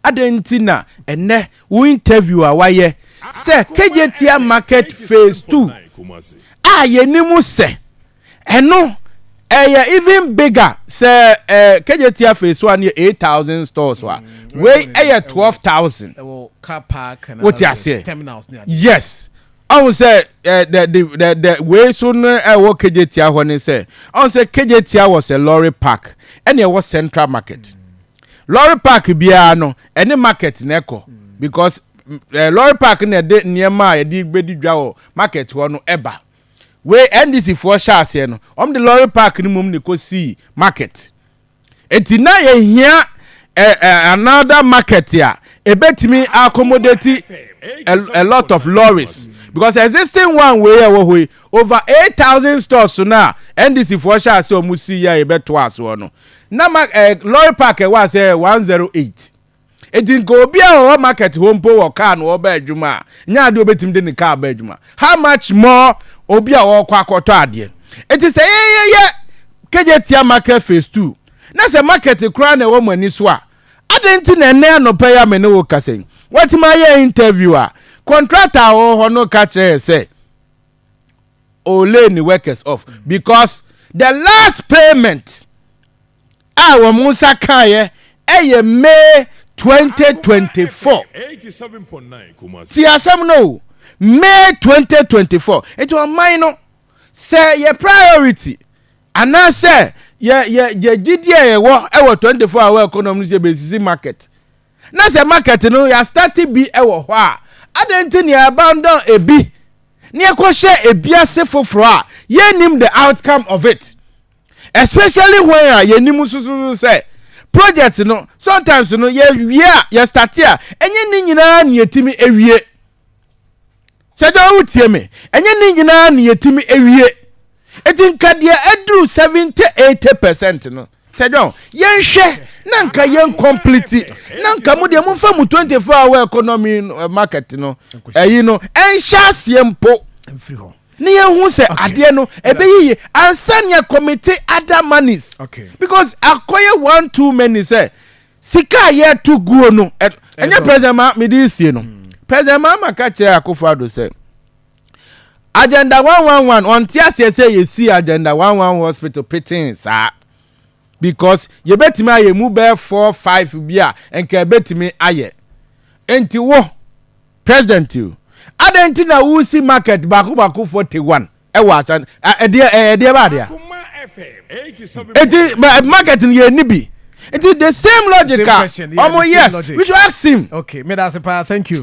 adentina ene wo interview a waye se KJT market phase 2 yenimu se eno even bigger say KJT phase 1 near 8,000 stores we 12,000 car park and what you say terminals near. Yes, I would say the way soon work KJT when say I say KJT was a lorry park and it was central market. Lorry park biano any market neko because lorry park near my bedi draw market one eba. We NDC for shas no the lorry park ni mum ni ko see market. Etina ye here another market here. A bet me accommodate a lot of lorries because existing one way over 8,000 stores so now NDC for sure so musi ya a bet twice one na lorry park was 108 it didn't go be our market home po car no bedjuma nya do betim de car bedjuma how much more obi a kwa kwato ade it is KJT market phase 2 na say market kura na wo mani so a adenti na ene no pay ya me no kasen what my interviewer contractor ho no catch say lay workers off because the last payment our Musa Kaye May 2024 87.9 see asem no May 2024 it was minor say your priority and I say ye GDA wo 24-hour economy say basic market na say market no ya start be wo ho a adenti ne abandon ebi ne ekwohye ebiase foforo a ye nim the outcome of it especially when ye nim susu say project no sometimes no ye start here enye ni nyina ne yetimi ewie sejo wutie me enye ni nyina ne yetimi ewie etin kadia edru 70-80% no sejo yenhwe nanka yen complete nanka mu de mu fa mu 24-hour economy market no no enhya siempo mfiri ho ne yehu se ade no ebeyi ansanya committee other monies okay because akoye one too many say sika ye to guo no enye president ma me di sie no president ma maka che Akufo-Addo say agenda 111 on tiase say you see agenda 111 hospital pitting sir because you betimi aye mu be 4-5 bia enka betimi aye enti wo president you adenti na wo si market baku 41 e wa chan e ba dia Akoma FM 87 market ye ni bi it is the same logic yes we should ask him okay me that's a thank you